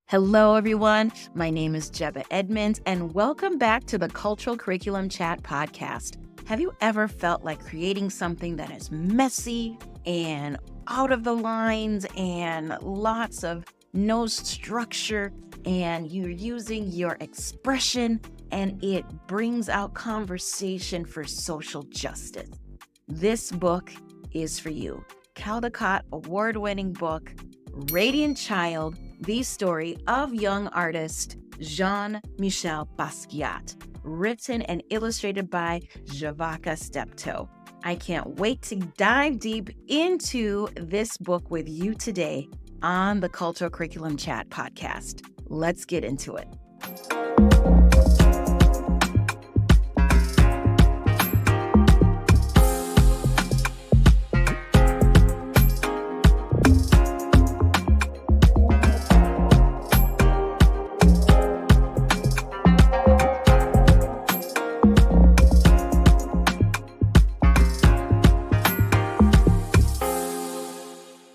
Hello, everyone. My name is Jeba Edmonds, and welcome back to the Cultural Curriculum Chat podcast. Have you ever felt like creating something that is messy and out of the lines and lots of no structure, and you're using your expression and it brings out conversation for social justice? This book is for you. Caldecott Award-winning book, Radiant Child, the story of young artist Jean Michel Basquiat, written and illustrated by Javaka Steptoe. I can't wait to dive deep into this book with you today on the Cultural Curriculum Chat podcast. Let's get into it.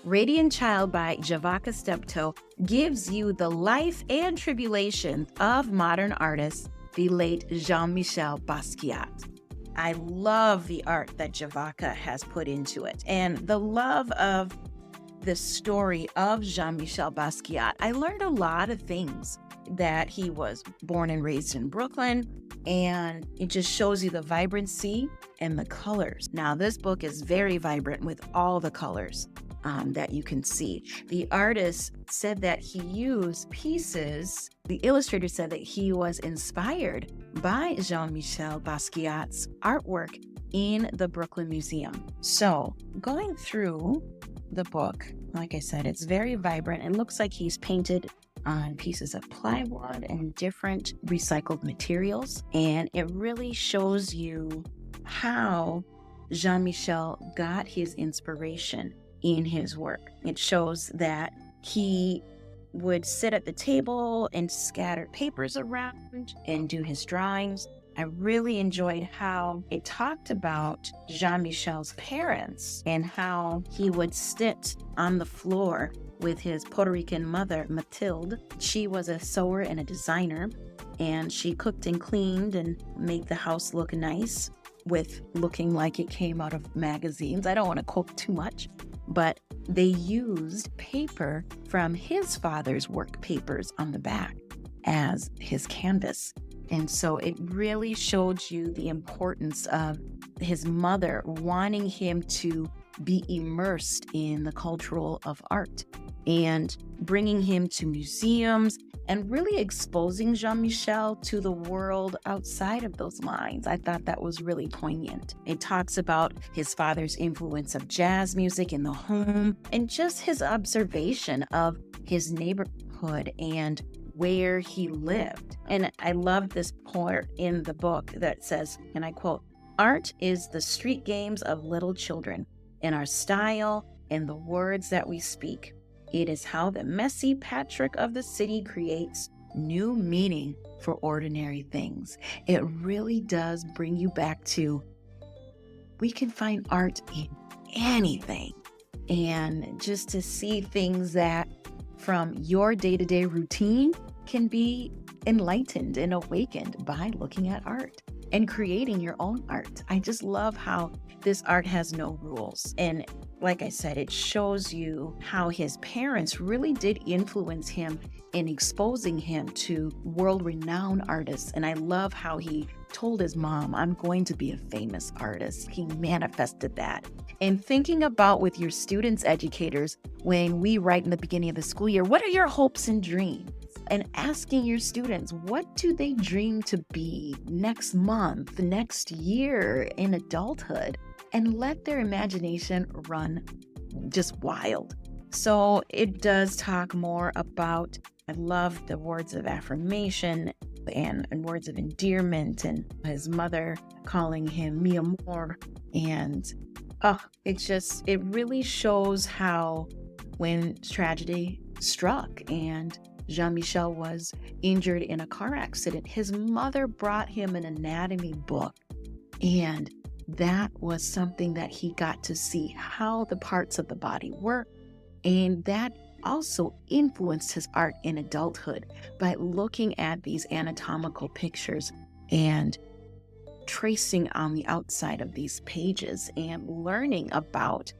Radiant Child by Javaka Steptoe gives you the life and tribulations of modern artist, the late Jean Michel Basquiat. I love the art that Javaka has put into it and the love of the story of Jean Michel Basquiat. I learned a lot of things, that he was born and raised in Brooklyn, and it just shows you the vibrancy and the colors. Now, this book is very vibrant with all the colors that you can see. The artist said that he used pieces, the illustrator said that he was inspired by Jean Michel Basquiat's artwork in the Brooklyn Museum. So going through the book, like I said, it's very vibrant. It looks like he's painted on pieces of plywood and different recycled materials. And it really shows you how Jean Michel got his inspiration in his work. It shows that he would sit at the table and scatter papers around and do his drawings. I really enjoyed how it talked about Jean Michel's parents and how he would sit on the floor with his Puerto Rican mother, Mathilde. She was a sewer and a designer, and she cooked and cleaned and made the house look nice with looking like it came out of magazines. I don't want to quote too much, but they used paper from his father's work papers on the back as his canvas. And so it really showed you the importance of his mother wanting him to be immersed in the cultural of art and bringing him to museums and really exposing Jean Michel to the world outside of those lines. I thought that was really poignant. It talks about his father's influence of jazz music in the home and just his observation of his neighborhood and where he lived. And I love this part in the book that says, and I quote, "Art is the street games of little children, in our style and the words that we speak. It is how the messy patchwork of the city creates new meaning for ordinary things." It really does bring you back to, we can find art in anything. And just to see things that from your day-to-day routine can be enlightened and awakened by looking at art and creating your own art. I just love how this art has no rules. And like I said, it shows you how his parents really did influence him in exposing him to world-renowned artists. And I love how he told his mom, "I'm going to be a famous artist." He manifested that. And thinking about with your students, educators, when we write in the beginning of the school year, what are your hopes and dreams? And asking your students, what do they dream to be next month, next year in adulthood? And let their imagination run just wild. So it does talk more about, I love the words of affirmation and words of endearment, and his mother calling him mi amor. And it really shows how when tragedy struck and Jean Michel was injured in a car accident, his mother brought him an anatomy book. And that was something that he got to see how the parts of the body work. And that also influenced his art in adulthood by looking at these anatomical pictures and tracing on the outside of these pages and learning about,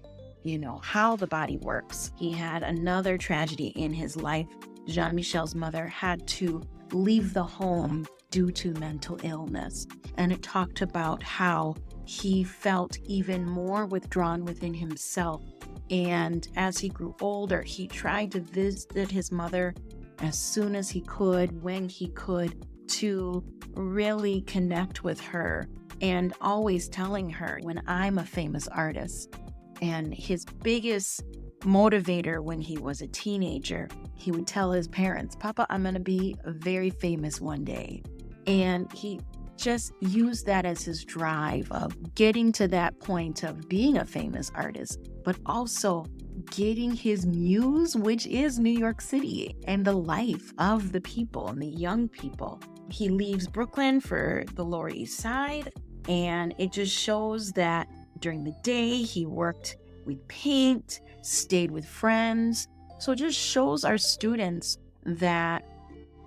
how the body works. He had another tragedy in his life. Jean Michel's mother had to leave the home due to mental illness. And it talked about how he felt even more withdrawn within himself. And as he grew older, he tried to visit his mother as soon as he could, when he could, to really connect with her, and always telling her, when I'm a famous artist. And his biggest motivator when he was a teenager, he would tell his parents, Papa, I'm going to be very famous one day. And he just used that as his drive of getting to that point of being a famous artist, but also getting his muse, which is New York City and the life of the people and the young people. He leaves Brooklyn for the Lower East Side, and it just shows that during the day he worked with paint, stayed with friends. So it just shows our students that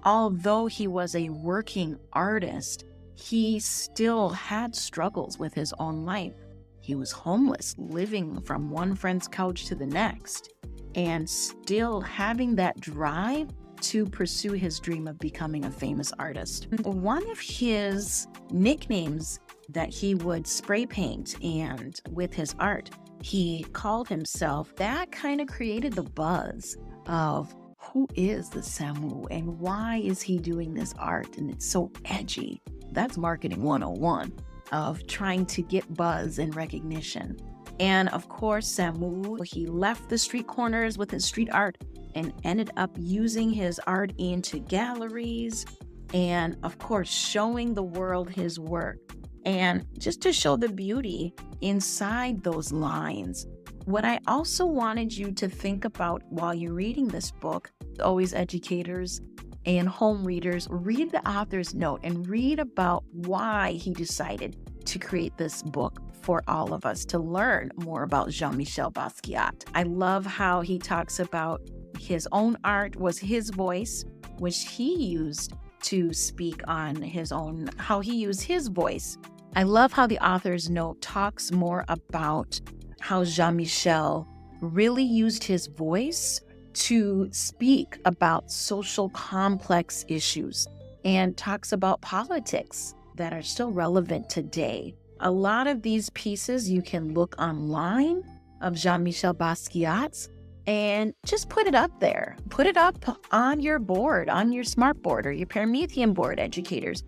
although he was a working artist, he still had struggles with his own life. He was homeless, living from one friend's couch to the next, and still having that drive to pursue his dream of becoming a famous artist. One of his nicknames that he would spray paint, and with his art, he called himself, that kind of created the buzz of who is the Samu and why is he doing this art? And it's so edgy. That's marketing 101 of trying to get buzz and recognition. And of course, Samu, he left the street corners with his street art and ended up using his art into galleries and, of course, showing the world his work. And just to show the beauty inside those lines. What I also wanted you to think about while you're reading this book, always educators and home readers, read the author's note and read about why he decided to create this book for all of us to learn more about Jean Michel Basquiat. I love how he talks about his own art was his voice, which he used to speak on his own, how he used his voice. I love how the author's note talks more about how Jean Michel really used his voice to speak about social complex issues and talks about politics that are still relevant today. A lot of these pieces you can look online of Jean Michel Basquiat's and just put it up there. Put it up on your board, on your smart board or your Promethean board, educators,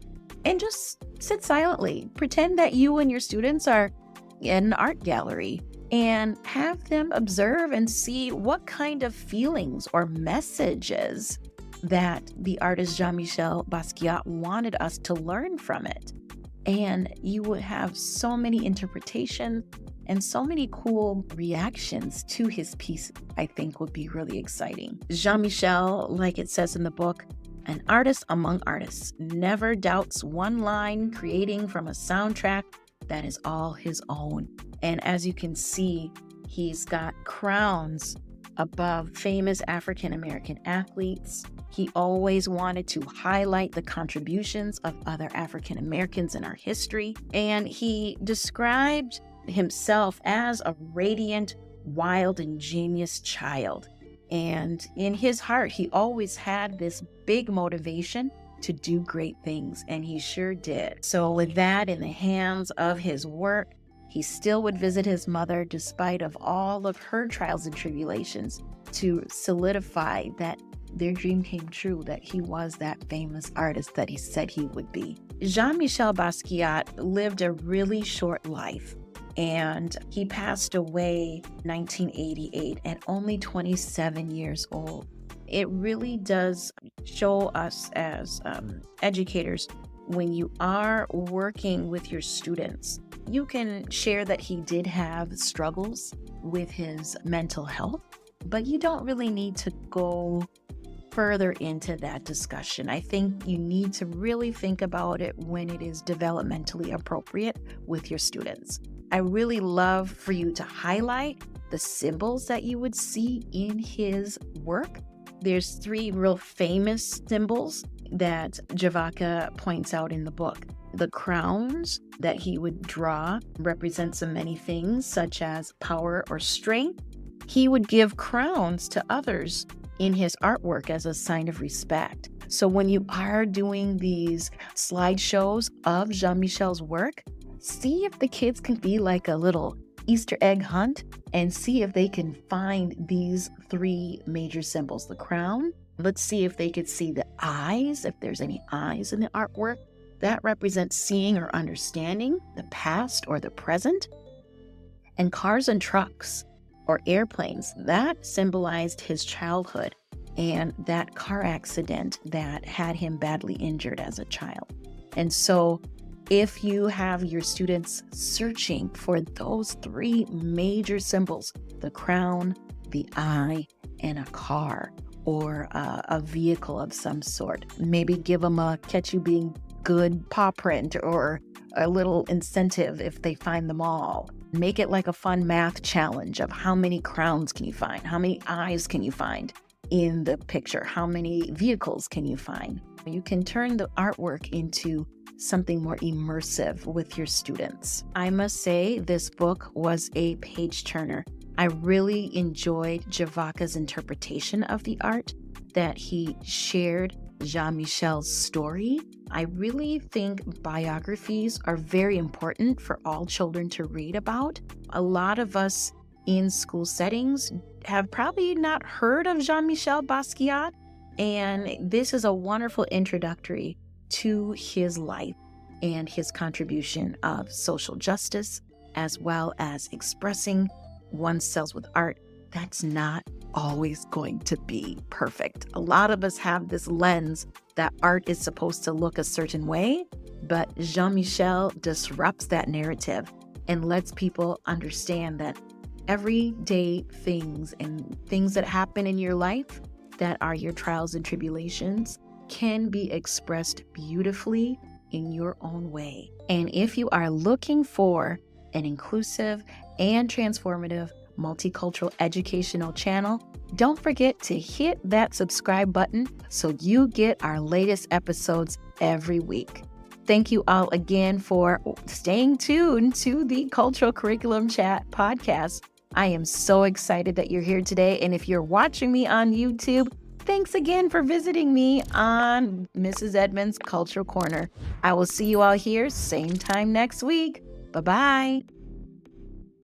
and just sit silently. Pretend that you and your students are in an art gallery and have them observe and see what kind of feelings or messages that the artist Jean Michel Basquiat wanted us to learn from it. And you would have so many interpretations and so many cool reactions to his piece, I think would be really exciting. Jean Michel, like it says in the book, an artist among artists, never doubts one line, creating from a soundtrack that is all his own. And as you can see, he's got crowns above famous African-American athletes. He always wanted to highlight the contributions of other African-Americans in our history. And he described himself as a radiant, wild, and genius child. And in his heart, he always had this big motivation to do great things, and he sure did. So with that in the hands of his work, he still would visit his mother despite of all of her trials and tribulations to solidify that their dream came true, that he was that famous artist that he said he would be. Jean Michel Basquiat lived a really short life, and he passed away in 1988 at only 27 years old. It really does show us as educators, when you are working with your students, you can share that he did have struggles with his mental health, but you don't really need to go further into that discussion. I think you need to really think about it when it is developmentally appropriate with your students. I really love for you to highlight the symbols that you would see in his work. There's 3 real famous symbols that Javaka points out in the book. The crowns that he would draw represent so many things, such as power or strength. He would give crowns to others in his artwork as a sign of respect. So when you are doing these slideshows of Jean Michel's work, see if the kids can be like a little Easter egg hunt and see if they can find these 3 major symbols. The crown, let's see if they could see the eyes, if there's any eyes in the artwork. That represents seeing or understanding the past or the present. And cars and trucks or airplanes, that symbolized his childhood and that car accident that had him badly injured as a child. And so if you have your students searching for those 3 major symbols, the crown, the eye, and a car or a vehicle of some sort, maybe give them a catch you being good paw print or a little incentive if they find them all. Make it like a fun math challenge of how many crowns can you find? How many eyes can you find in the picture? How many vehicles can you find? You can turn the artwork into something more immersive with your students. I must say this book was a page turner. I really enjoyed Javaka's interpretation of the art, that he shared Jean Michel's story. I really think biographies are very important for all children to read about. A lot of us in school settings have probably not heard of Jean Michel Basquiat, and this is a wonderful introductory to his life and his contribution of social justice, as well as expressing oneself with art. That's not always going to be perfect. A lot of us have this lens that art is supposed to look a certain way, but Jean Michel disrupts that narrative and lets people understand that everyday things and things that happen in your life that are your trials and tribulations can be expressed beautifully in your own way. And if you are looking for an inclusive and transformative multicultural educational channel, don't forget to hit that subscribe button so you get our latest episodes every week. Thank you all again for staying tuned to the Cultural Curriculum Chat podcast. I am so excited that you're here today. And if you're watching me on YouTube, thanks again for visiting me on Mrs. Edmonds Cultural Corner. I will see you all here same time next week. Bye-bye.